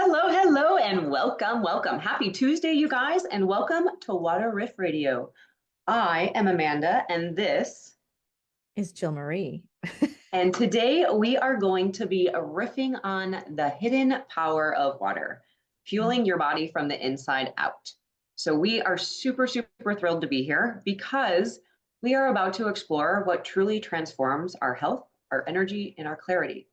Hello, and welcome. Happy Tuesday, you guys, and welcome to Water Riff Radio. I am Amanda, and this is Jill Marie. And today we are going to be riffing on the hidden power of water, fueling your body from the inside out. So we are super thrilled to be here because we are about to explore what truly transforms our health, our energy, and our clarity.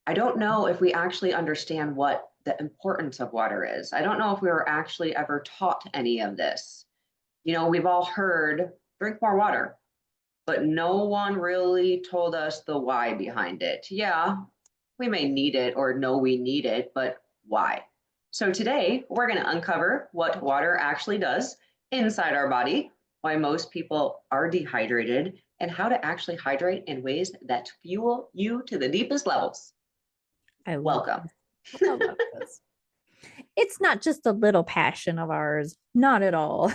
I don't know if we actually understand what the importance of water is. I don't know if we were actually ever taught any of this. You know, we've all heard drink more water, but no one really told us the why behind it. Yeah, we may need it or know we need it, but why? So today we're going to uncover what water actually does inside our body, why most people are dehydrated, and how to actually hydrate in ways that fuel you to the deepest levels. Welcome. I love this. It's not just a little passion of ours, not at all.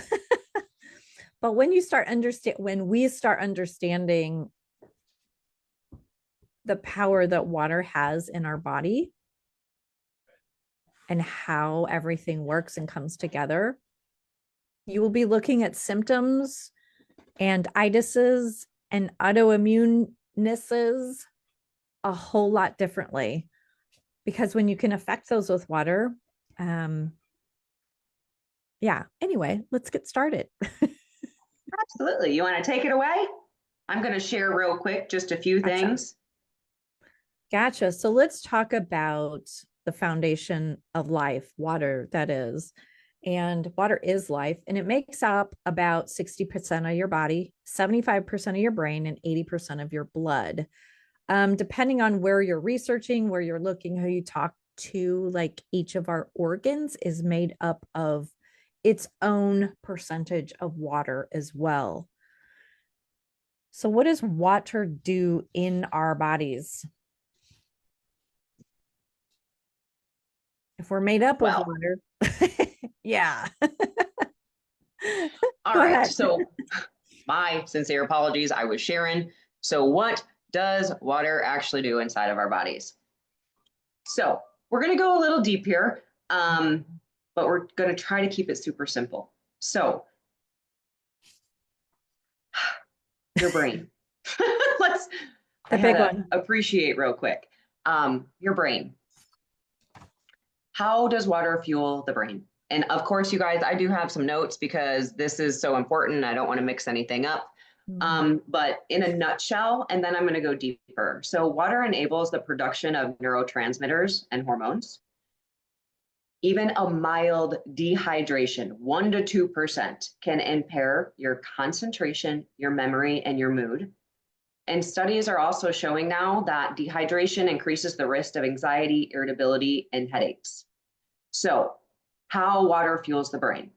But when we start understanding the power that water has in our body and how everything works and comes together, you will be looking at symptoms and itises and autoimmunenesses a whole lot differently. Because when you can affect those with water, anyway, let's get started. Absolutely. You want to take it away? I'm going to share real quick just a few things. Gotcha. So let's talk about the foundation of life, water, that is. And water is life, and it makes up about 60% of your body, 75% of your brain, and 80% of your blood. Depending on where you're researching, where you're looking, who you talk to, like each of our organs is made up of its own percentage of water as well. So what does water do in our bodies? If we're made up of water, yeah. All right. So my sincere apologies. I was sharing. So what does water actually do inside of our bodies? So we're going to go a little deep here, but we're going to try to keep it super simple. So your brain. Let's appreciate real quick. Your brain. How does water fuel the brain? And of course, you guys, I do have some notes because this is so important. I don't want to mix anything up. But in a nutshell, and then I'm going to go deeper. So water enables the production of neurotransmitters and hormones. Even a mild dehydration, 1 to 2%, can impair your concentration, your memory, and your mood. And studies are also showing now that dehydration increases the risk of anxiety, irritability, and headaches. So how water fuels the brain?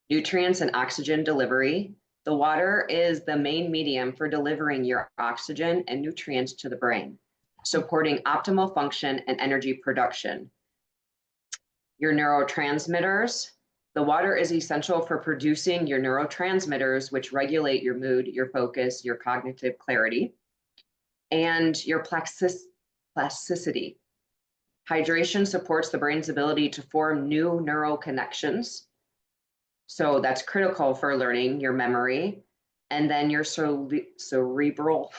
Nutrients and oxygen delivery. The water is the main medium for delivering your oxygen and nutrients to the brain, supporting optimal function and energy production. Your neurotransmitters. The water is essential for producing your neurotransmitters, which regulate your mood, your focus, your cognitive clarity, and your plasticity. Hydration supports the brain's ability to form new neural connections. So that's critical for learning, your memory, and then your cerebral,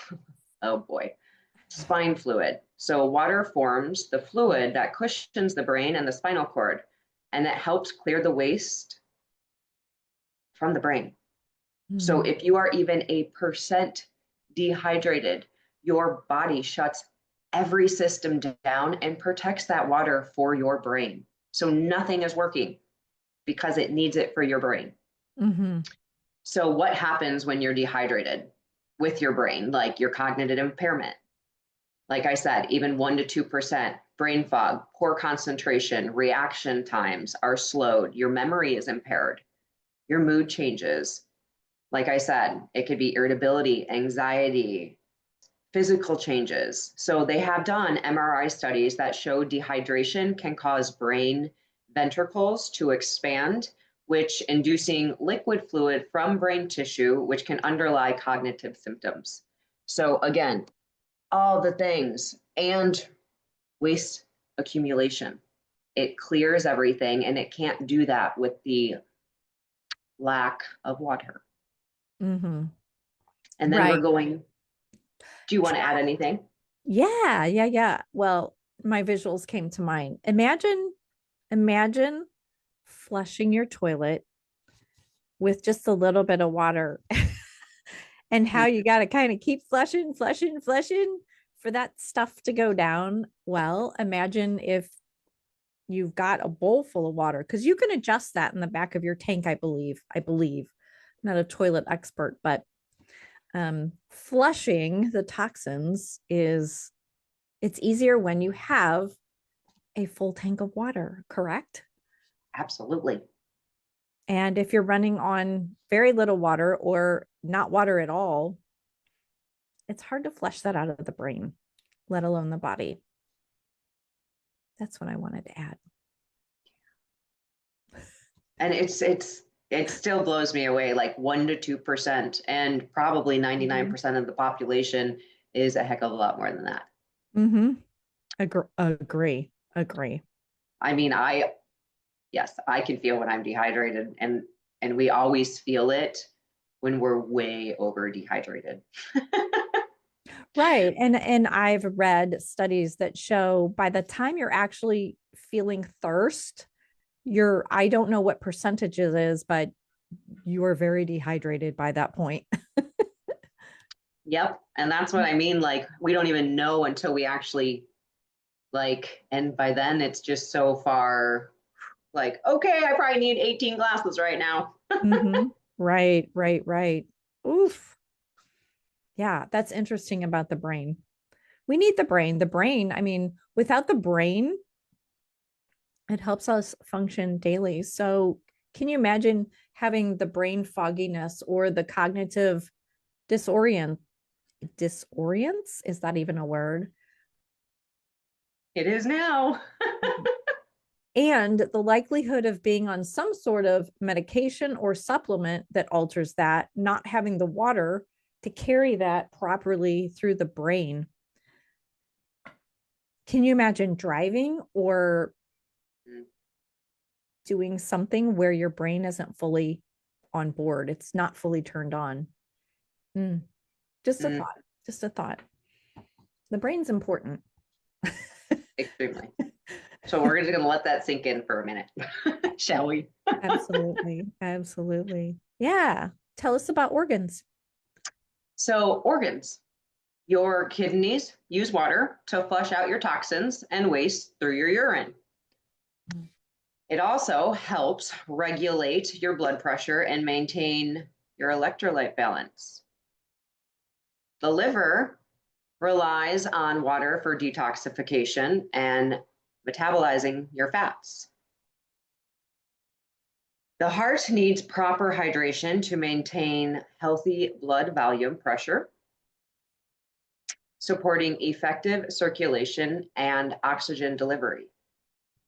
spine fluid. So water forms the fluid that cushions the brain and the spinal cord, and that helps clear the waste from the brain. So if you are even a percent dehydrated, your body shuts every system down and protects that water for your brain. So nothing is working because it needs it for your brain. So what happens when you're dehydrated with your brain, like your cognitive impairment? Like I said, even 1 to 2%, brain fog, poor concentration, reaction times are slowed. Your memory is impaired. Your mood changes. Like I said, it could be irritability, anxiety, physical changes. So they have done MRI studies that show dehydration can cause brain ventricles to expand, which inducing liquid fluid from brain tissue, which can underlie cognitive symptoms. So again, all the things, and waste accumulation. It clears everything, and it can't do that with the lack of water. Mm-hmm. And then we're Right. going, do you want to add anything? Yeah. Well, my visuals came to mind. Imagine flushing your toilet with just a little bit of water and how you got to kind of keep flushing for that stuff to go down. Well, imagine if you've got a bowl full of water, because you can adjust that in the back of your tank, I believe. I'm not a toilet expert, but flushing the toxins is it's easier when you have a full tank of water, correct? Absolutely. And if you're running on very little water or not water at all, it's hard to flush that out of the brain, let alone the body. That's what I wanted to add. And it still blows me away, like 1 to 2%, and probably 99% of the population is a heck of a lot more than that. Mm-hmm. Agree. I mean, yes, I can feel when I'm dehydrated, and we always feel it when we're way over dehydrated. Right. And I've read studies that show by the time you're actually feeling thirst, I don't know what percentage it is, but you are very dehydrated by that point. Yep. And that's what I mean. Like, we don't even know until we actually, like, and by then it's just so far, like, okay, I probably need 18 glasses right now. Mm-hmm. Right. Oof. Yeah, that's interesting about the brain. We need the brain. The brain, I mean, without the brain, it helps us function daily. So, can you imagine having the brain fogginess or the cognitive disorients? Is that even a word? It is now. And the likelihood of being on some sort of medication or supplement that alters that, not having the water to carry that properly through the brain. Can you imagine driving or doing something where your brain isn't fully on board? It's not fully turned on. Mm. Just a Mm, thought. Just a thought. The brain's important. extremely. So we're just going to let that sink in for a minute, shall we? Absolutely. Yeah. Tell us about organs. So, organs. Your kidneys use water to flush out your toxins and waste through your urine. It also helps regulate your blood pressure and maintain your electrolyte balance. The liver relies on water for detoxification and metabolizing your fats. The heart needs proper hydration to maintain healthy blood volume pressure, supporting effective circulation and oxygen delivery.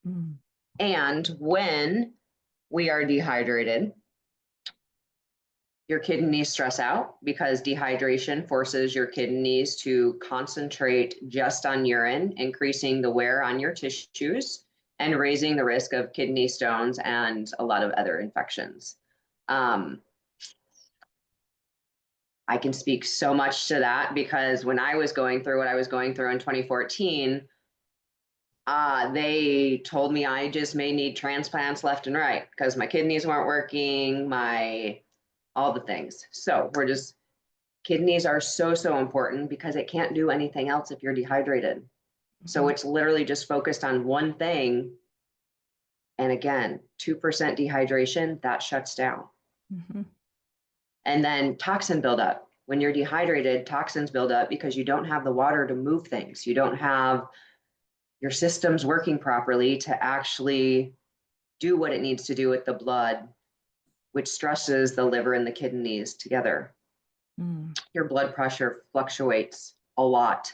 Mm. And when we are dehydrated, your kidneys stress out because dehydration forces your kidneys to concentrate just on urine, increasing the wear on your tissues and raising the risk of kidney stones and a lot of other infections. I can speak so much to that because when I was going through what I was going through in 2014, they told me I just may need transplants left and right because my kidneys weren't working, all the things. So kidneys are so important because it can't do anything else if you're dehydrated. So it's literally just focused on one thing. And again, 2% dehydration, that shuts down. Mm-hmm. And then toxin buildup. When you're dehydrated, toxins build up because you don't have the water to move things. You don't have your systems working properly to actually do what it needs to do with the blood, which stresses the liver and the kidneys together. Mm. Your blood pressure fluctuates a lot.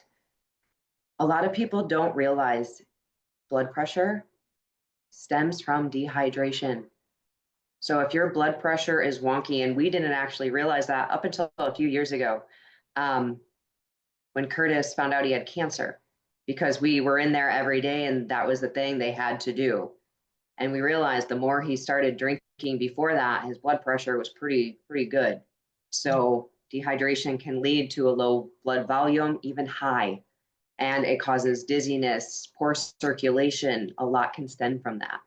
A lot of people don't realize blood pressure stems from dehydration. So if your blood pressure is wonky, and we didn't actually realize that up until a few years ago, when Curtis found out he had cancer, because we were in there every day and that was the thing they had to do. And we realized the more he started drinking before that, his blood pressure was pretty good. So dehydration can lead to a low blood volume, even high, and it causes dizziness, poor circulation. A lot can stem from that.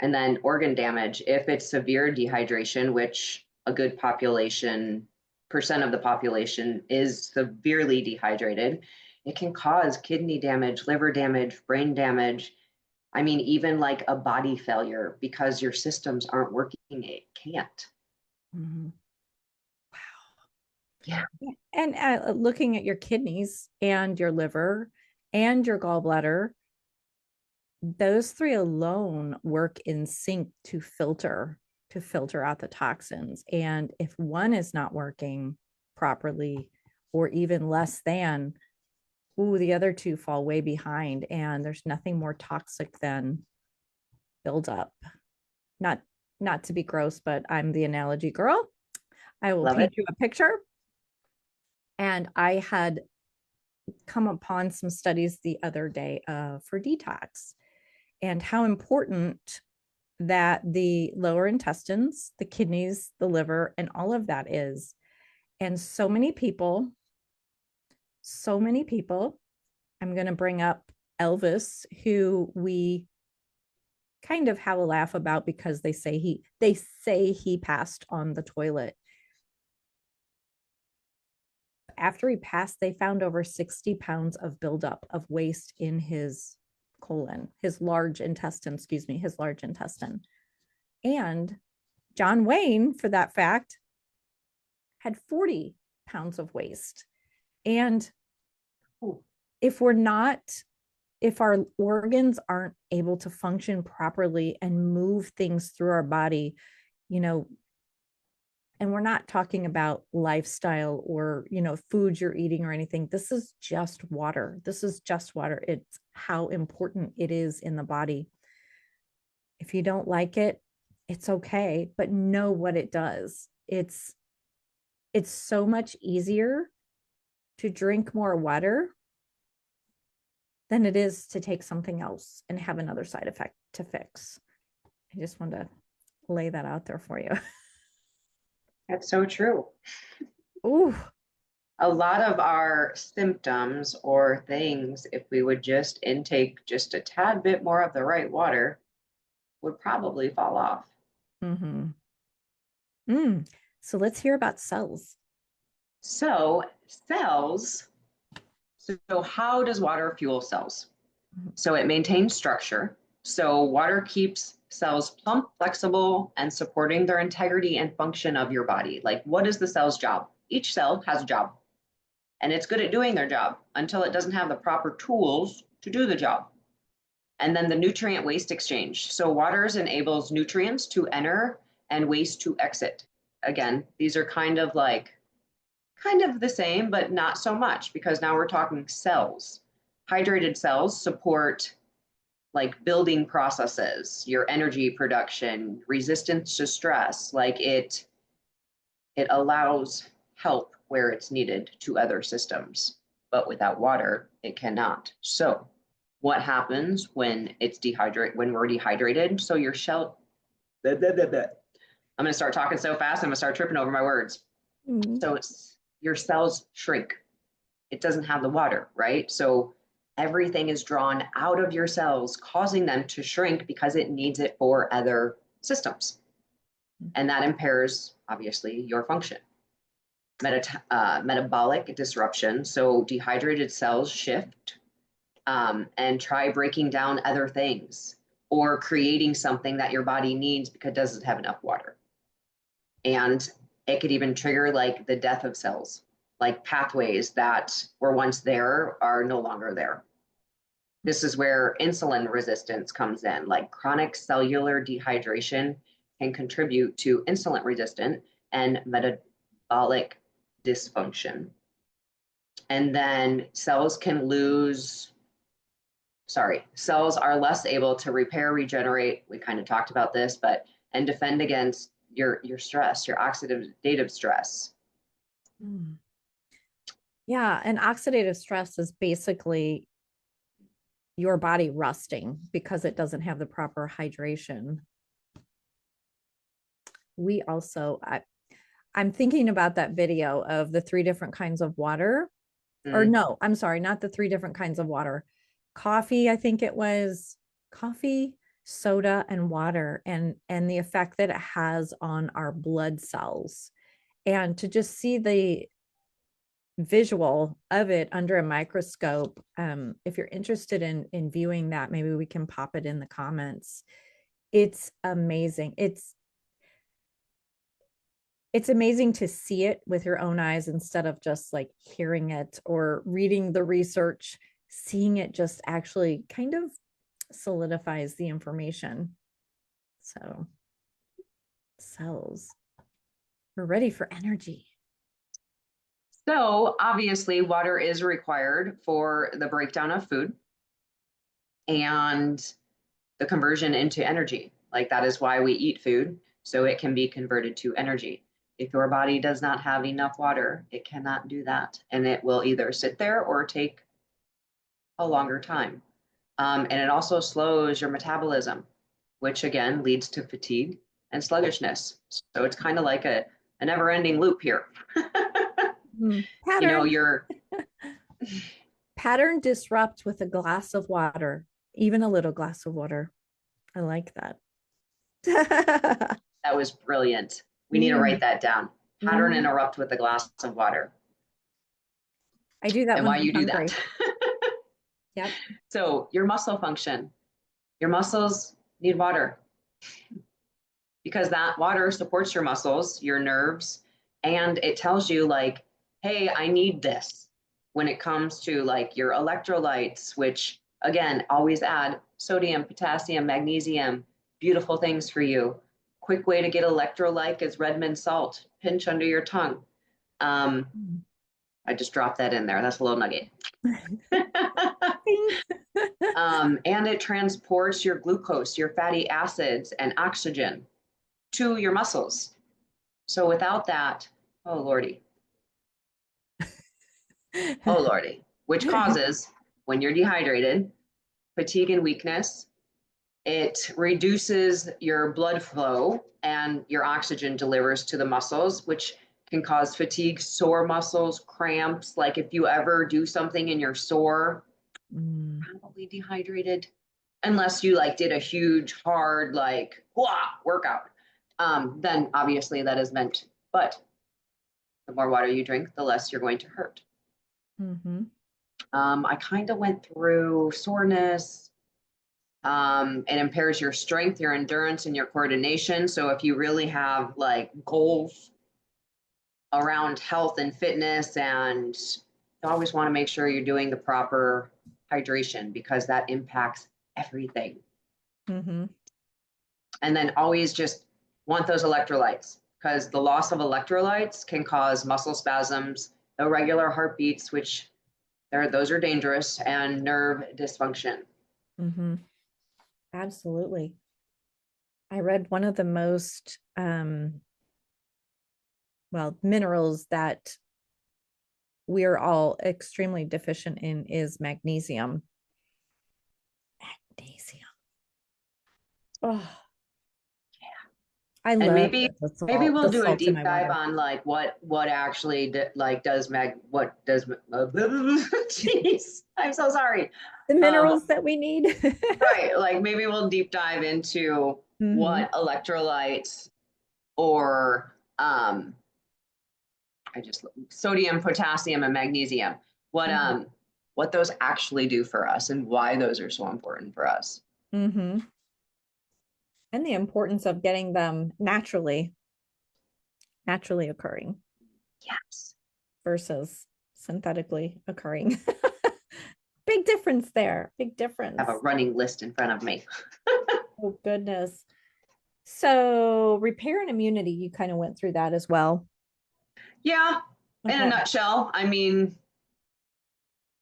And then organ damage, if it's severe dehydration, which a good percent of the population is severely dehydrated, it can cause kidney damage, liver damage, brain damage. I mean, even like a body failure because your systems aren't working, it can't. Mhm. Yeah. And looking at your kidneys and your liver and your gallbladder, those three alone work in sync to filter out the toxins. And if one is not working properly or even less than, ooh, the other two fall way behind. And there's nothing more toxic than buildup. Not to be gross, but I'm the analogy girl. I will Love paint it. you a picture. And I had come upon some studies the other day for detox and how important that the lower intestines, the kidneys, the liver, and all of that is. And so many people, I'm going to bring up Elvis, who we kind of have a laugh about because they say he passed on the toilet. After he passed, they found over 60 pounds of buildup of waste in his colon, his large intestine, his large intestine. And John Wayne, for that fact, had 40 pounds of waste. And if our organs aren't able to function properly and move things through our body, and we're not talking about lifestyle or, foods you're eating or anything. This is just water. It's how important it is in the body. If you don't like it, it's okay, but know what it does. It's so much easier to drink more water than it is to take something else and have another side effect to fix. I just want to lay that out there for you. That's so true. Ooh. A lot of our symptoms or things, if we would just intake just a tad bit more of the right water, would probably fall off. Mm-hmm. So let's hear about cells. So, cells. So, how does water fuel cells? So, it maintains structure. So, water keeps cells plump, flexible, and supporting their integrity and function of your body. Like, what is the cell's job? Each cell has a job, and it's good at doing their job until it doesn't have the proper tools to do the job. And then the nutrient waste exchange. So, water enables nutrients to enter and waste to exit. Again, these are kind of the same, but not so much because now we're talking cells. Hydrated cells support like building processes, your energy production, resistance to stress. Like it allows help where it's needed to other systems, but without water, it cannot. So what happens when when we're dehydrated? So your shell, blah, blah, blah, blah. I'm going to start talking so fast, I'm going to start tripping over my words. Mm-hmm. So your cells shrink. It doesn't have the water, right? So everything is drawn out of your cells, causing them to shrink because it needs it for other systems. And that impairs, obviously, your function. Metabolic disruption. So dehydrated cells shift and try breaking down other things or creating something that your body needs because it doesn't have enough water. And it could even trigger like the death of cells, like pathways that were once there are no longer there. This is where insulin resistance comes in, like chronic cellular dehydration can contribute to insulin resistant and metabolic dysfunction. And then cells are less able to repair, regenerate. We kind of talked about this, and defend against your stress, your oxidative stress. Yeah, and oxidative stress is basically your body rusting because it doesn't have the proper hydration. We also, I'm thinking about that video of the three different kinds of water. Or Mm. no, I'm sorry, not the three different kinds of water. Coffee, I think it was coffee, soda, and water, and the effect that it has on our blood cells. And to just see the visual of it under a microscope, if you're interested in viewing that, maybe we can pop it in the comments. It's amazing. It's amazing to see it with your own eyes instead of just like hearing it or reading the research. Seeing it just actually kind of solidifies the information. So, cells, we're ready for energy. So obviously water is required for the breakdown of food and the conversion into energy. Like that is why we eat food, so it can be converted to energy. If your body does not have enough water, it cannot do that. And it will either sit there or take a longer time. And it also slows your metabolism, which again leads to fatigue and sluggishness. So it's kind of like a never ending loop here. You know, Pattern. you're Pattern disrupt with a glass of water, even a little glass of water. I like that. that was brilliant. We need to write that down. Pattern Mhm. interrupt with a glass of water. I do that And when why I'm you do hungry. that. Yep. So your muscle function, your muscles need water because that water supports your muscles, your nerves, and it tells you like, hey, I need this when it comes to like your electrolytes, which again, always add sodium, potassium, magnesium, beautiful things for you. Quick way to get electrolyte is Redmond salt, pinch under your tongue. I just dropped that in there. That's a little nugget. And it transports your glucose, your fatty acids, and oxygen to your muscles. So without that, oh lordy, oh lordy, which causes when you're dehydrated, fatigue and weakness. It reduces your blood flow and your oxygen delivers to the muscles, which can cause fatigue, sore muscles, cramps. Like if you ever do something and you're sore, probably dehydrated, unless you like did a huge, hard, like workout. Then obviously that is meant, but the more water you drink, the less you're going to hurt. Mm-hmm. I kind of went through soreness. It impairs your strength, your endurance, and your coordination. So if you really have like goals around health and fitness, and you always want to make sure you're doing the proper hydration because that impacts everything. Mm-hmm. And then always just want those electrolytes because the loss of electrolytes can cause muscle spasms, irregular heartbeats, which those are dangerous, and nerve dysfunction. Mm-hmm. Absolutely. I read one of the most minerals that we're all extremely deficient in is magnesium. Magnesium. Oh, I And love maybe we'll the do a salt in deep my dive water. on like what actually like does jeez, I'm so sorry. The Um, minerals that we need. right, like maybe we'll deep dive into Mm-hmm. what electrolytes or I just sodium, potassium, and magnesium. What those actually do for us and why those are so important for us. Mm-hmm. And the importance of getting them naturally occurring Yes. versus synthetically occurring. Big difference there. Big I have a difference. running list in front of me. Oh, goodness. So, repair and immunity, you kind of went through that as well. Yeah, in a Okay. nutshell, I mean,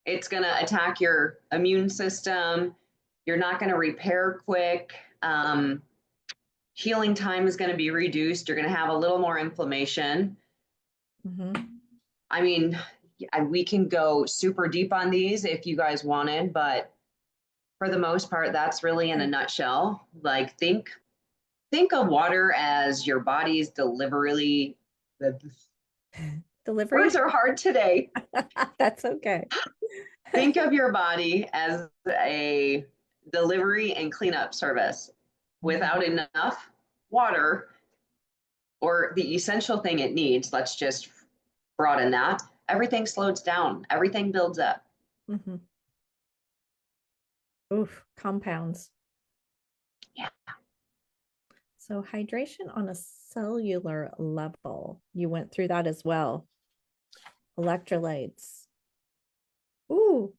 it's going to attack your immune system. You're not going to repair quick. Healing time is going to be reduced. You're going to have a little more inflammation. Mm-hmm. I mean, we can go super deep on these if you guys wanted, but for the most part, that's really in a nutshell. Like think of water as your body's delivery. The Delivery. words are hard today. That's okay. Think of your body as a delivery and cleanup service. Without enough water or the essential thing it needs, let's just broaden that. Everything slows down. Everything builds up. Mm-hmm. Oof, compounds. Yeah. So hydration on a cellular level, you went through that as well. Electrolytes. Ooh,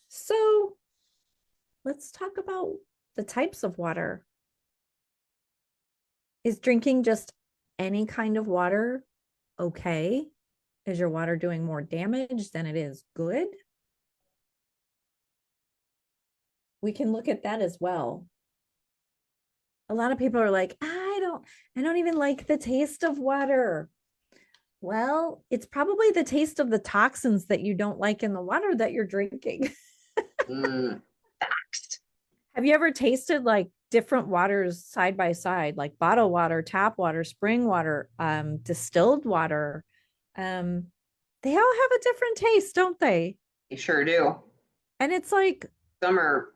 so let's talk about the types of water. Is drinking just any kind of water okay? Is your water doing more damage than it is good? We can look at that as well. A lot of people are like, I don't even like the taste of water. Well, it's probably the taste of the toxins that you don't like in the water that you're drinking. Facts. Have you ever tasted like different waters side by side, like bottled water, tap water, spring water, distilled water? They all have a different taste, don't they? You sure do. And it's like Some are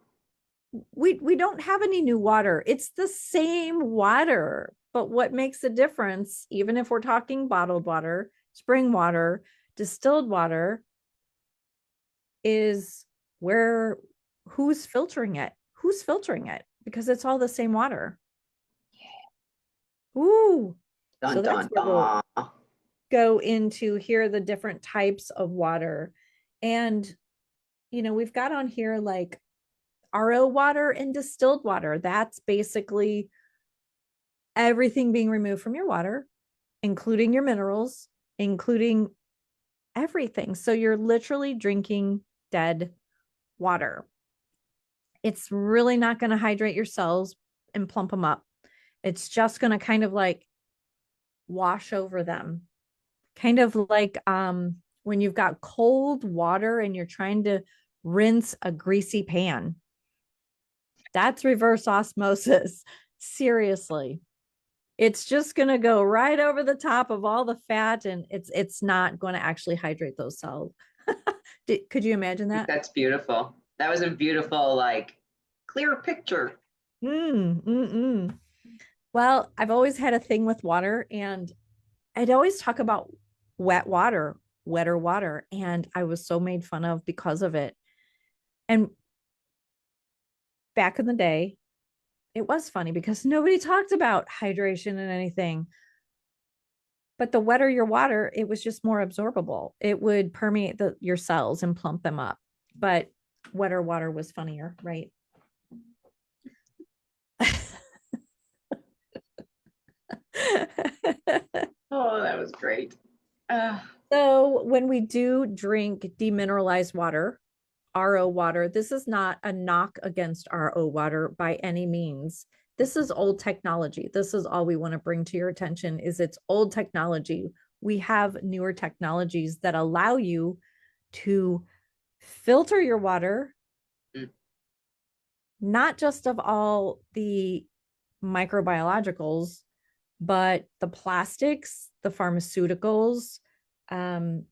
we don't have any new water. It's the same water, but what makes a difference, even if we're talking bottled water, spring water, distilled water, is where who's filtering it? Who's filtering it? Because it's all the same water. Ooh. dun So that's dun where we'll dun. go into here are the different types of water. And we've got on here like RO water and distilled water. That's basically everything being removed from your water, including your minerals, including everything. So you're literally drinking dead water. It's really not going to hydrate your cells and plump them up. It's just going to kind of like wash over them. Kind of like when you've got cold water and you're trying to rinse a greasy pan. That's reverse osmosis. Seriously. It's just going to go right over the top of all the fat and it's not going to actually hydrate those cells. Could you imagine that? That's beautiful. That was a beautiful, like, clear picture. Well, I've always had a thing with water and I'd always talk about wet water, wetter water, and I was so made fun of because of it. And back in the day, it was funny because nobody talked about hydration and anything. But the wetter your water, it was just more absorbable. It would permeate your cells and plump them up. But wetter water was funnier, right? Oh, that was great. So when we do drink demineralized water, RO water, this is not a knock against RO water by any means. This is old technology. This is all we want to bring to your attention is it's old technology. We have newer technologies that allow you to filter your water, not just of all the microbiologicals, but the plastics, the pharmaceuticals, the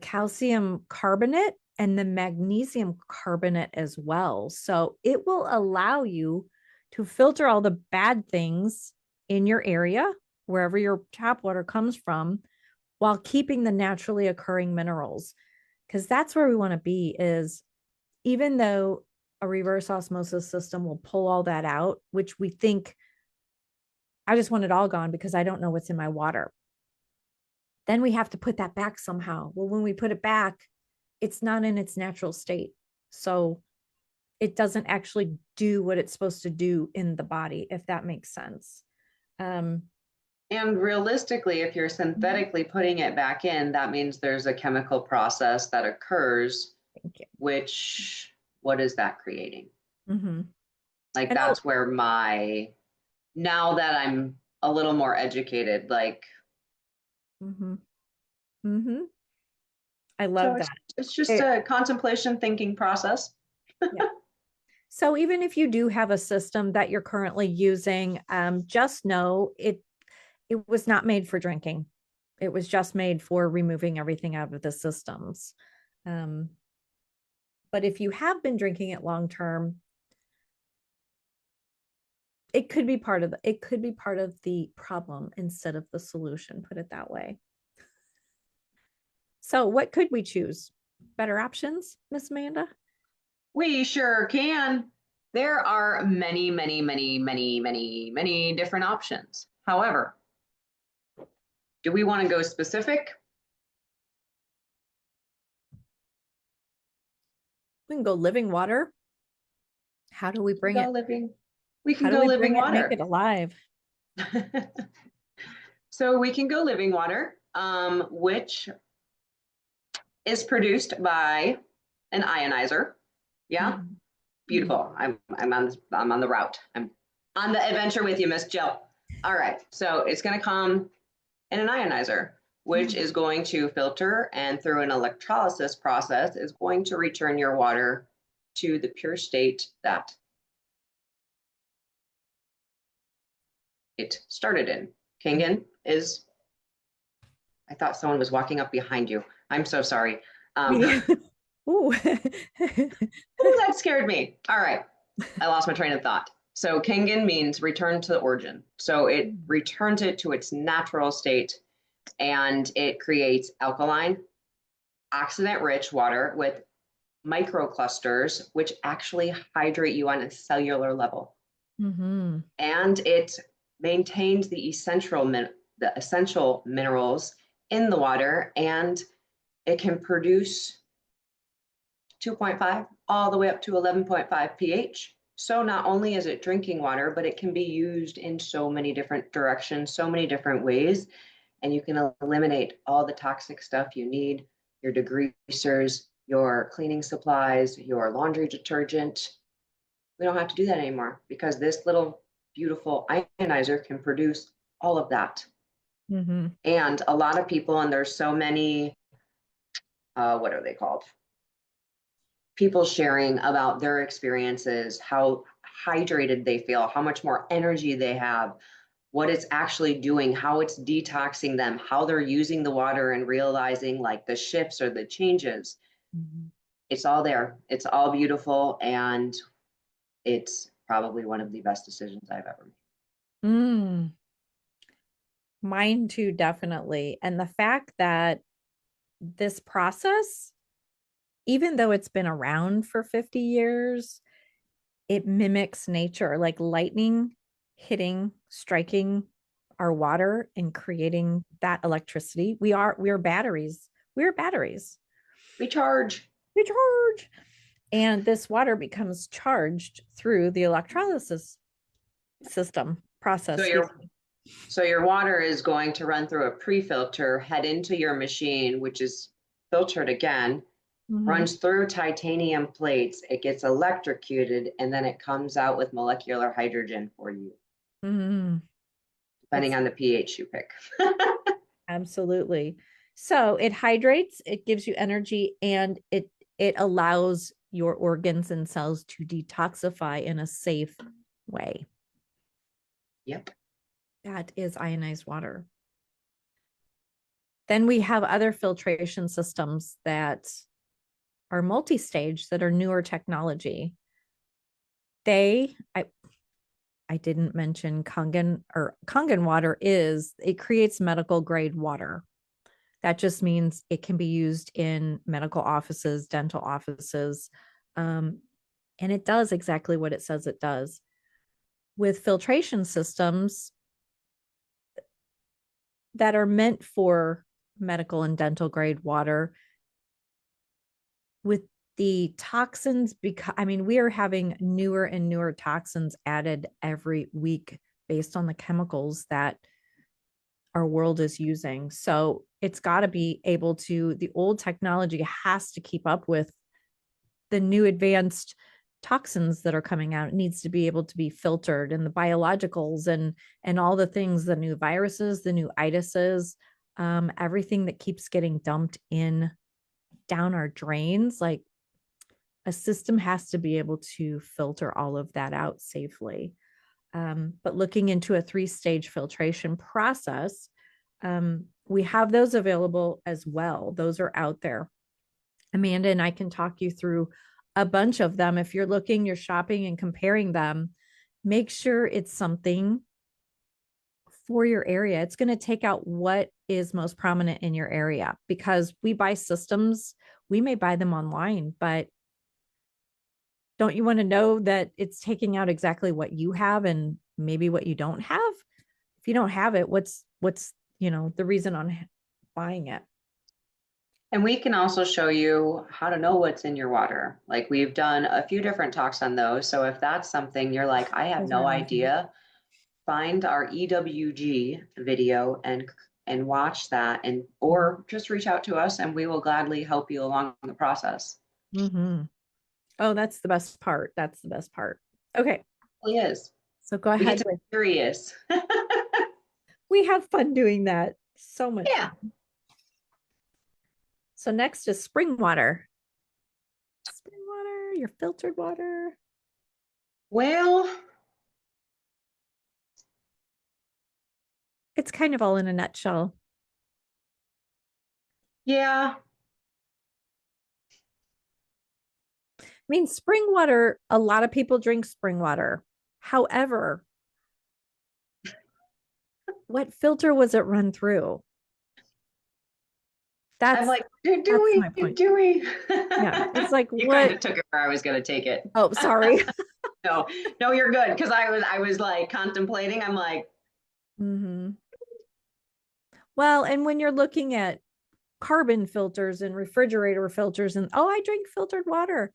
calcium carbonate and the magnesium carbonate as well. So it will allow you to filter all the bad things in your area, wherever your tap water comes from, while keeping the naturally occurring minerals. Because that's where we want to be is even though a reverse osmosis system will pull all that out, which we think, I just want it all gone because I don't know what's in my water. Then we have to put that back somehow. Well, when we put it back, it's not in its natural state. So it doesn't actually do what it's supposed to do in the body, if that makes sense. And realistically, if you're synthetically putting it back in, that means there's a chemical process that occurs, which, what is that creating? Like, that's where now that I'm a little more educated, like, I So love that. it's just It, a contemplation thinking process. yeah. So even if you do have a system that you're currently using, just know it was not made for drinking. It was just made for removing everything out of the systems. Um, but if you have been drinking it long term, it could be part of the problem instead of the solution, put it that way. So what could we choose? Better options, Miss Amanda? We sure can. There are many, many, many, many, many, many different options. However, do we want to go specific? We can go living water. How do we bring Go it? living. We can How do go we living bring it and make water. it alive? So we can go living water, which is produced by an ionizer. Yeah, Mhm. beautiful. I'm on the route. I'm on the adventure with you, Miss Jill. All right, so it's going to come in an ionizer, which is going to filter and through an electrolysis process is going to return your water to the pure state that it started in. Kangen is, I thought someone was walking up behind you. I'm so sorry. Yeah. Ooh. Ooh, that scared me. All right, I lost my train of thought. So Kangen means return to the origin. So it returns it to its natural state and it creates alkaline, oxidant-rich water with microclusters, which actually hydrate you on a cellular level. Mm-hmm. And it maintains the essential minerals in the water, and it can produce 2.5 all the way up to 11.5 pH. So not only is it drinking water, but it can be used in so many different directions, so many different ways, and you can eliminate all the toxic stuff you need, your degreasers, your cleaning supplies, your laundry detergent. We don't have to do that anymore because this little beautiful ionizer can produce all of that. Mm-hmm. And a lot of people, and there's so many, what are they called? People sharing about their experiences, how hydrated they feel, how much more energy they have, what it's actually doing, how it's detoxing them, how they're using the water and realizing like the shifts or the changes. Mm-hmm. It's all there. It's all beautiful. And it's probably one of the best decisions I've ever made. Mm. Mine too, definitely. And the fact that this process, even though it's been around for 50 years, it mimics nature, like lightning hitting, striking our water and creating that electricity. We're batteries. We're batteries. Recharge. We charge. And this water becomes charged through the electrolysis system process. So Excuse your me. so your water is going to run through a pre-filter, head into your machine, which is filtered again, Mhm. runs through titanium plates, it gets electrocuted, and then it comes out with molecular hydrogen for you, Mhm. depending It's on the pH you pick. absolutely. So it hydrates, it gives you energy, and it allows your organs and cells to detoxify in a safe way. Yep. That is ionized water. Then we have other filtration systems that are multi-stage that are newer technology. They, I didn't mention Kangen water is it creates medical grade water. That just means it can be used in medical offices, dental offices, and it does exactly what it says it does. With filtration systems that are meant for medical and dental grade water, with the toxins, because I mean, we are having newer and newer toxins added every week based on the chemicals that our world is using. So it's got to be able to, the old technology has to keep up with the new advanced toxins that are coming out. It needs to be able to be filtered, and the biologicals and all the things, the new viruses, the new itises, everything that keeps getting dumped in down our drains, like a system has to be able to filter all of that out safely. But looking into a 3-stage filtration process, we have those available as well. Those are out there. Amanda and I can talk you through a bunch of them. If you're looking, you're shopping and comparing them, make sure it's something for your area. It's going to take out what is most prominent in your area, because we buy systems, we may buy them online, but don't you want to know that it's taking out exactly what you have and maybe what you don't have? If you don't have it, what's the reason on buying it? And we can also show you how to know what's in your water. Like we've done a few different talks on those. So if that's something you're like, I have Those are no amazing. idea, find our EWG video and watch that, and or just reach out to us and we will gladly help you along the process. Mm-hmm. Oh, that's the best part. That's the best part. Okay. It really is. So go We get ahead to be with, curious. we have fun doing that. So much Yeah. fun. So next is spring water. Spring water, your filtered water. Well, It's kind of all in a nutshell. yeah. I mean, spring water, a lot of people drink spring water. However, what filter was it run through? I'm That's like, do that's we? my point. Do we? Yeah. It's like You kind what? of took it where I was going to take it. Oh, sorry. No, no, you're good. Because I was like contemplating. I'm like, Hmm. Well, and when you're looking at carbon filters and refrigerator filters, and oh, I drink filtered water,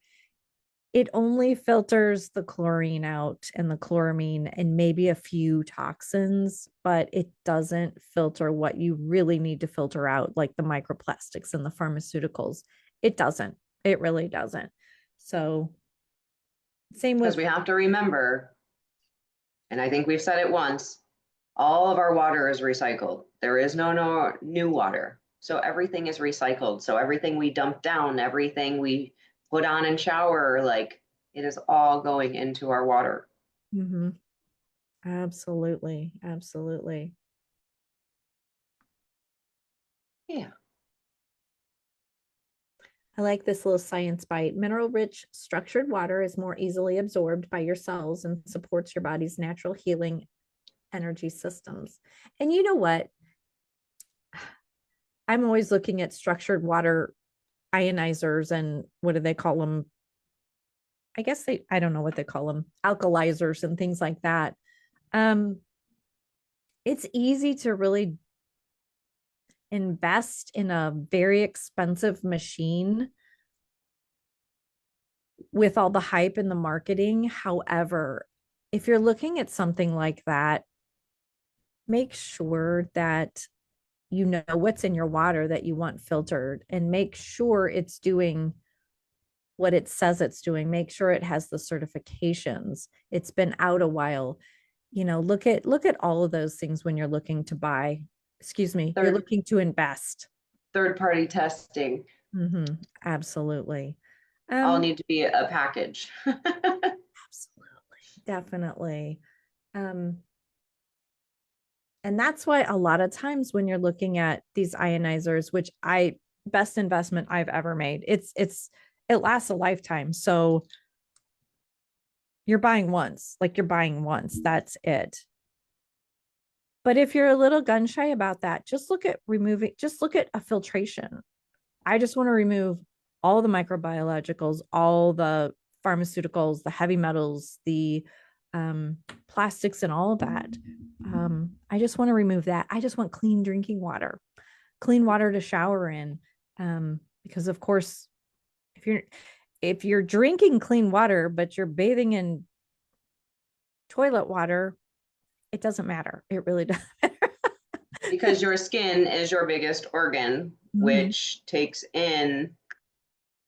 it only filters the chlorine out and the chloramine and maybe a few toxins, but it doesn't filter what you really need to filter out, like the microplastics and the pharmaceuticals. It doesn't. It really doesn't. So, same because with, we have to remember, and I think we've said it once, all of our water is recycled. There is no new water. So everything is recycled. So everything we dump down, everything we put on and shower, like it is all going into our water. mhm, absolutely, absolutely. Yeah. I like this little science bite. Mineral rich structured water is more easily absorbed by your cells and supports your body's natural healing energy systems. And you know what? I'm always looking at structured water ionizers and what do they call them? I don't know what they call them, alkalizers and things like that. Um, it's easy to really invest in a very expensive machine with all the hype and the marketing. However, if you're looking at something like that, make sure that you know what's in your water that you want filtered, and make sure it's doing what it says it's doing. Make sure it has the certifications. It's been out a while. Look at all of those things when you're looking to buy. Excuse me, you're Third looking to invest. third party testing Mm-hmm. Absolutely. all Um, need to be a package. absolutely, definitely. Um, and that's why a lot of times when you're looking at these ionizers, which I best investment I've ever made, it lasts a lifetime. So you're buying once, that's it. But if you're a little gun shy about that, just look at a filtration. I just want to remove all the microbiologicals, all the pharmaceuticals, the heavy metals, the plastics, and all of that. I just want to remove that. I just want clean water to shower in. Because of course, if you're if you're drinking clean water, but you're bathing in toilet water, it doesn't matter. It really doesn't matter. Because your skin is your biggest organ, Mhm. which takes in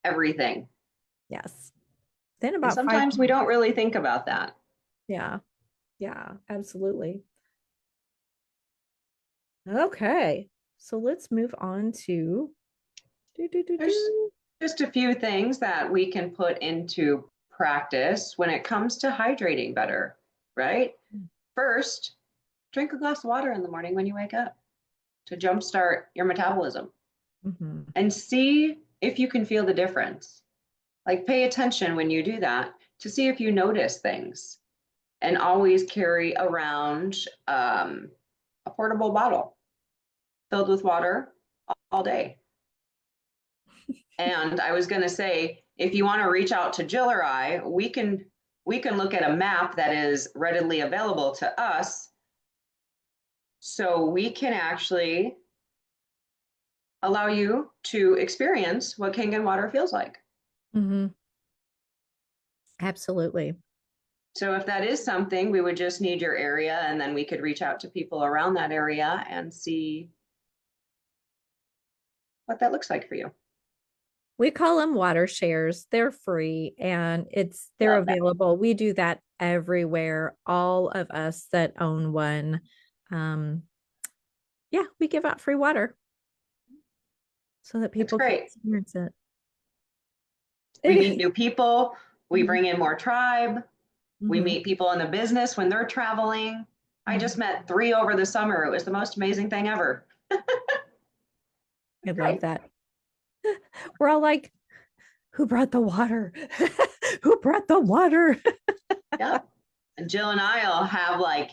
everything. Yes. Then And about five. sometimes we don't really think about that. Yeah. Yeah, absolutely. Okay. So let's move on to There's just a few things that we can put into practice when it comes to hydrating better, right? First, drink a glass of water in the morning when you wake up to jumpstart your metabolism Mm-hmm. and see if you can feel the difference. Like pay attention when you do that to see if you notice things, and always carry around a portable bottle filled with water all day. And I was going to say, if you want to reach out to Jill or I, we can look at a map that is readily available to us, so we can actually allow you to experience what Kangen water feels like. Mm-hmm. Absolutely. So if that is something, we would just need your area, and then we could reach out to people around that area and see what that looks like for you. We call them water shares. They're free and they're Love that. available. We do that everywhere. All of us that own one. Um, yeah, we give out free water so that It's people can great. experience it. We meet new people. We Mhm. bring in more tribe. We Mhm. meet people in the business when they're traveling. I just Mhm. met 3 over the summer. It was the most amazing thing ever. I love Great. that. We're all like, who brought the water? Who brought the water? Yeah. And Jill and I'll have like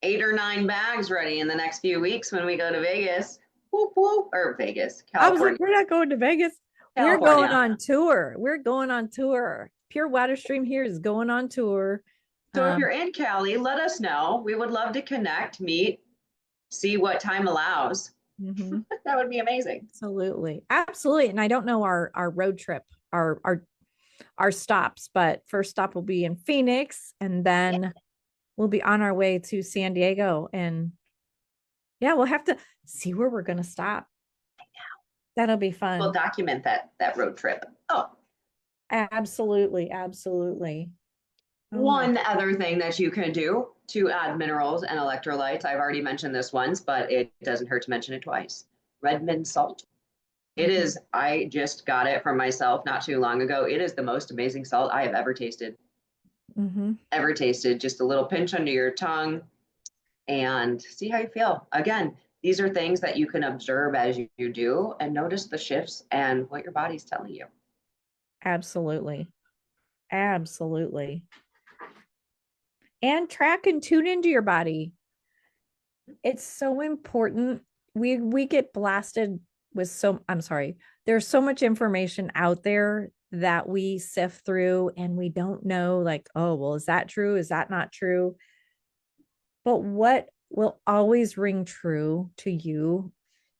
8 or 9 bags ready in the next few weeks when we go to Vegas. Whoop, whoop, or Vegas, I was like, California. we're not going to Vegas. We're going California. on tour. We're going on tour. Pure Water Stream here is going on tour. So if Um, you're in Cali, let us know. We would love to connect, meet, see what time allows. mhm. That would be amazing. Absolutely. Absolutely. And I don't know our road trip, our stops, but first stop will be in Phoenix and Yeah. then we'll be on our way to San Diego. And yeah, we'll have to see where we're gonna stop. That'll be We'll fun. document that road trip. Oh, Absolutely. Absolutely. Oh my. one other thing that you can do to add minerals and electrolytes, I've already mentioned this once, but it doesn't hurt to mention it twice. Redmond salt. It Mhm. is, I just got it for myself not too long ago. It is the most amazing salt I have ever tasted. Mhm. Ever tasted. Just a little pinch under your tongue and see how you feel. Again, these are things that you can observe as you do and notice the shifts and what your body's telling you. Absolutely. Absolutely. And track and tune into your body. It's so important. We get blasted with I'm sorry. There's so much information out there that we sift through and we don't know like, oh, well, is that true? Is that not true? But what will always ring true to you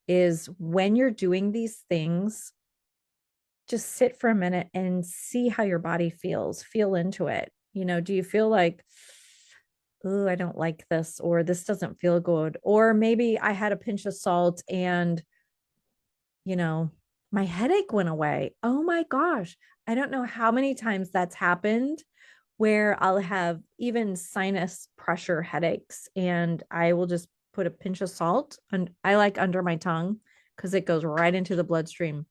is when you're doing these things, just sit for a minute and see how your body feels. Feel into it. Do you feel like, oh, I don't like this, or this doesn't feel good, or maybe I had a pinch of salt and, you know, my headache went away. Oh my gosh. I don't know how many times that's happened where I'll have even sinus pressure headaches and I will just put a pinch of salt and I like under my tongue because it goes right into the bloodstream.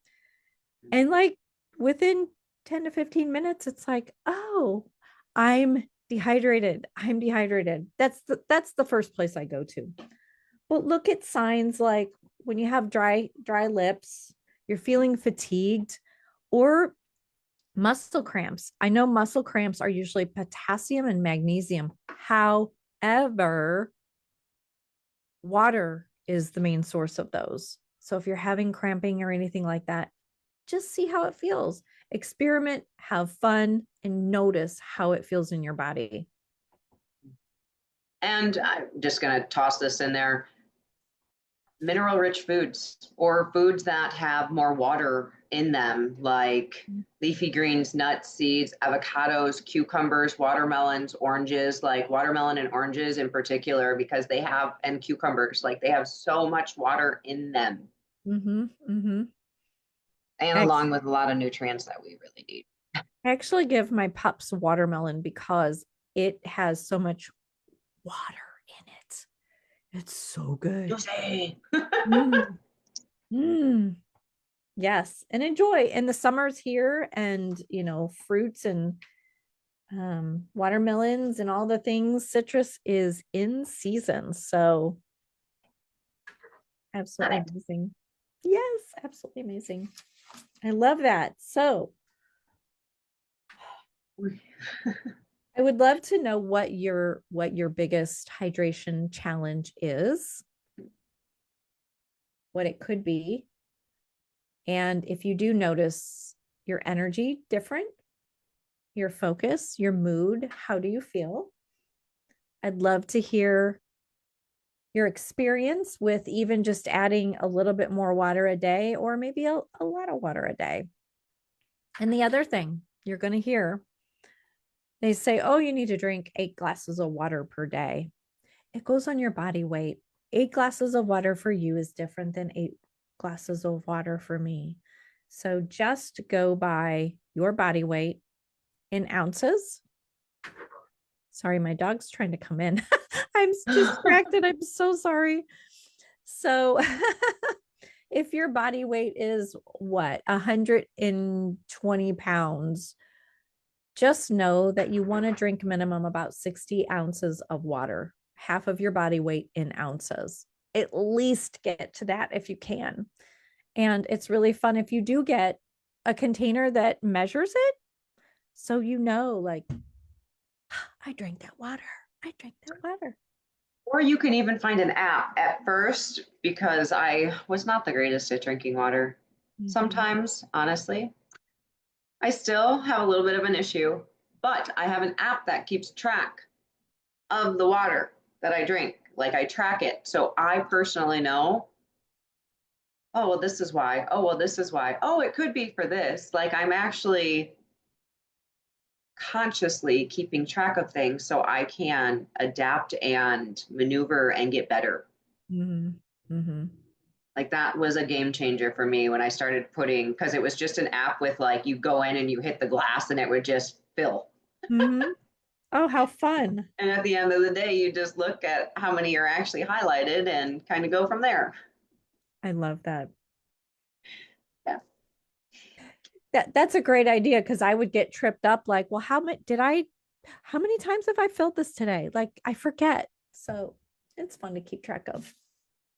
And like within 10 to 15 minutes, it's like, oh, I'm dehydrated. I'm dehydrated. That's the first place I go to. But look at signs like when you have dry lips, you're feeling fatigued, or muscle cramps. I know muscle cramps are usually potassium and magnesium. However, water is the main source of those. So if you're having cramping or anything like that, just see how it feels. Experiment, have fun, and notice how it feels in your body. And I'm just going to toss this in there. Mineral rich foods or foods that have more water in them, like leafy greens, nuts, seeds, avocados, cucumbers, watermelons, oranges, like watermelon and oranges in particular, because they have, and cucumbers, like they have so much water in them. Mm-hmm, mm-hmm. And along with a lot of nutrients that we really need. I actually give my pups watermelon because it has so much water in it. It's so good. Juicy. Mm. Mm. Yes, and enjoy. And the summer's here, and fruits and watermelons and all the things. Citrus is in season. So Got absolutely it. amazing. Yes, absolutely amazing. I love that. So I would love to know what your biggest hydration challenge is, what it could be. And if you do notice your energy different, your focus, your mood, how do you feel? I'd love to hear your experience with even just adding a little bit more water a day, or maybe a lot of water a day. And the other thing you're going to hear, they say, oh, you need to drink 8 glasses of water per day. It goes on your body weight. 8 glasses of water for you is different than 8 glasses of water for me. So just go by your body weight in ounces. Sorry, my dog's trying to come in. I'm distracted. I'm so sorry. So if your body weight is 120 pounds, just know that you want to drink minimum about 60 ounces of water, half of your body weight in ounces. At least get to that if you can. And it's really fun if you do get a container that measures it. So like, I drank that water. I drank that water. Or you can even find an app at first, because I was not the greatest at drinking water. Mhm. Sometimes, honestly, I still have a little bit of an issue, but I have an app that keeps track of the water that I drink. Like, I track it. So I personally know, oh, well, this is why. Oh, well, this is why. Oh, it could be for this. Like, I'm actually consciously keeping track of things so I can adapt and maneuver and get better. Mhm. Mhm. Like, that was a game changer for me when I started putting, because it was just an app with, like, you go in and you hit the glass and it would just fill. Mhm. Oh, how fun. And at the end of the day, you just look at how many are actually highlighted and kind of go from there. I love that. Yeah. That's a great idea, because I would get tripped up like, well, how many times have I filled this today? Like, I forget. So it's fun to keep track of,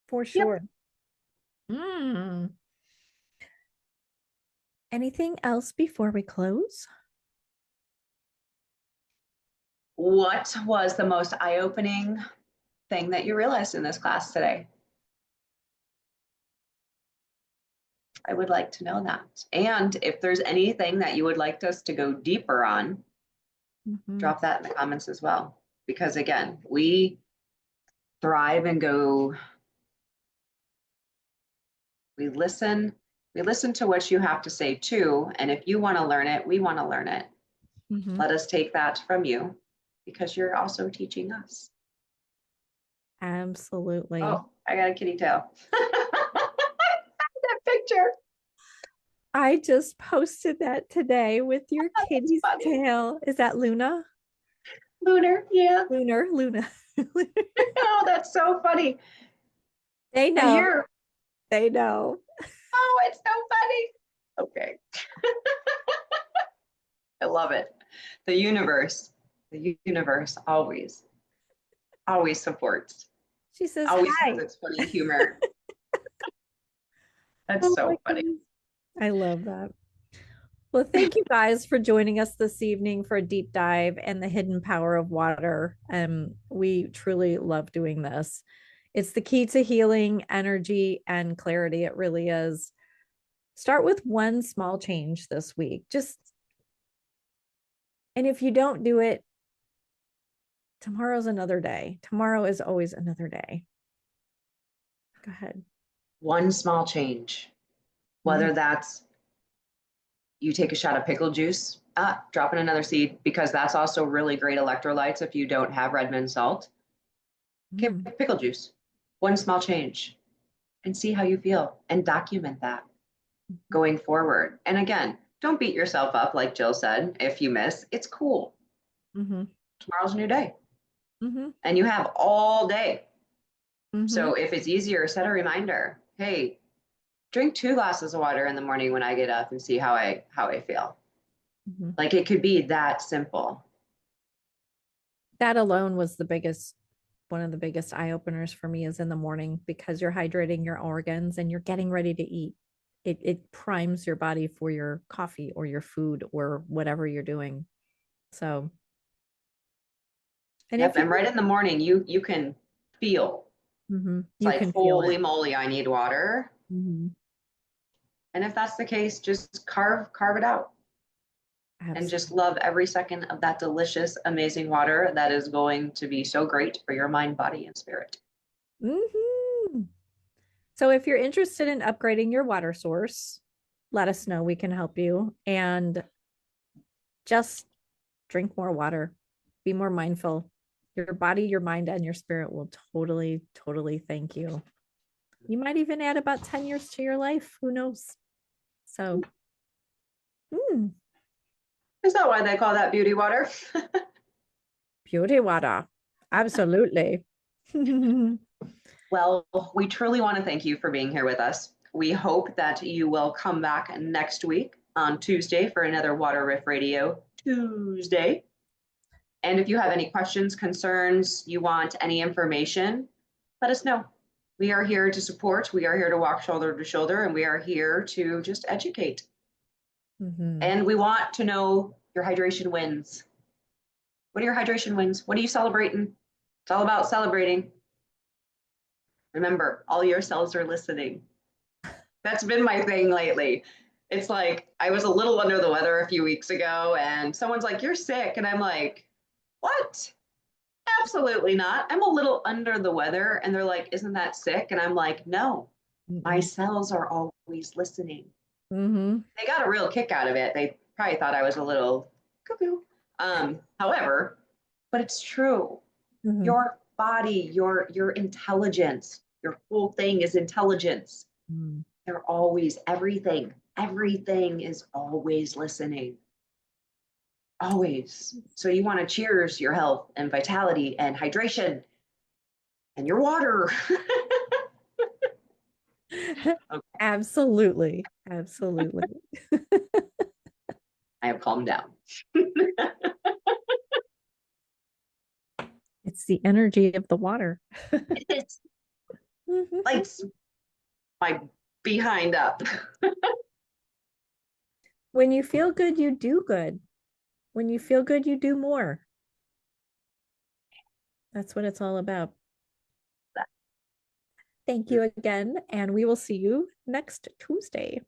for Yep. sure. Mm. Anything else before we close? What was the most eye-opening thing that you realized in this class today? I would like to know that. And if there's anything that you would like us to go deeper on, Mhm. drop that in the comments as well. Because again, we thrive and go, we listen, we listen to what you have to say too. And if you want to learn it, we want to learn it. Mhm. Let us take that from you, because you're also teaching us. Absolutely. Oh, I got a kitty tail. That picture. I just posted that today with your Oh, that's kitty's funny. tail. Is that Luna? Lunar, yeah. Luna. Oh, that's so funny. They And know. here, They know. oh, it's so funny. Okay. I love it. The universe always supports, She says, always has hi. its funny humor. That's Oh my so funny. goodness. I love that. Well, thank you guys for joining us this evening for a deep dive and the hidden power of water. We truly love doing this. It's the key to healing, energy, and clarity. It really is. Start with one small change this week. And if you don't do it, tomorrow's another day. Tomorrow is always another day. Go ahead. One small change, Mhm. whether that's you take a shot of pickle juice, drop in another seed, because that's also really great electrolytes if you don't have Redmond salt. Get Mm. pickle juice. One small change, and see how you feel, and document that going forward. And again, don't beat yourself up, like Jill said. If you miss, it's cool. Mhm. Tomorrow's a new day, Mhm. and you have all day. Mhm. So if it's easier, set a reminder. Hey, drink 2 glasses of water in the morning when I get up and see how I feel. Mhm. Like it could be that simple. That alone was one of the biggest eye openers for me is in the morning because you're hydrating your organs and you're getting ready to eat. It primes your body for your coffee or your food or whatever you're doing. So, and Yep, if you and right in the morning, you can feel. It's you like, can feel it. holy moly, I need water. Mhm. And if that's the case, just carve it out and just Absolutely. love every second of that delicious, amazing water that is going to be so great for your mind, body, and spirit. So if you're interested in upgrading your water source, let us know. We can help you. And just drink more water. Be more mindful. Your body, your mind, and your spirit will totally, totally thank you. You might even add about 10 years to your life. Who knows? So, mm, Is that why they call that beauty water? beauty water. Absolutely. Well, we truly want to thank you for being here with us. We hope that you will come back next week on Tuesday for another Water Riff Radio Tuesday. And if you have any questions, concerns, you want any information, let us know. We are here to support, we are here to walk shoulder to shoulder, and we are here to just educate. Mhm. And we want to know your hydration wins. What are your hydration wins? What are you celebrating? It's all about celebrating. Remember, all your cells are listening. That's been my thing lately. It's like I was a little under the weather a few weeks ago, and someone's like, "You're sick." And I'm like, "What? Absolutely not. I'm a little under the weather." And they're like, "Isn't that sick?" And I'm like, "No, my Mm-mm. cells are always listening." Mhm. They got a real kick out of it. They probably thought I was a little cuckoo. However, but it's true. Mhm. Your body, your intelligence, your whole thing is intelligence. Mhm. They're always everything is always listening. Always. So you want to cheers your health and vitality and hydration and your water. Okay, Absolutely. Absolutely. I have calmed down. It's the energy of the water. It lights my behind up. When you feel good, you do good. When you feel good, you do more. That's what it's all about. Thank you again, and we will see you next Tuesday.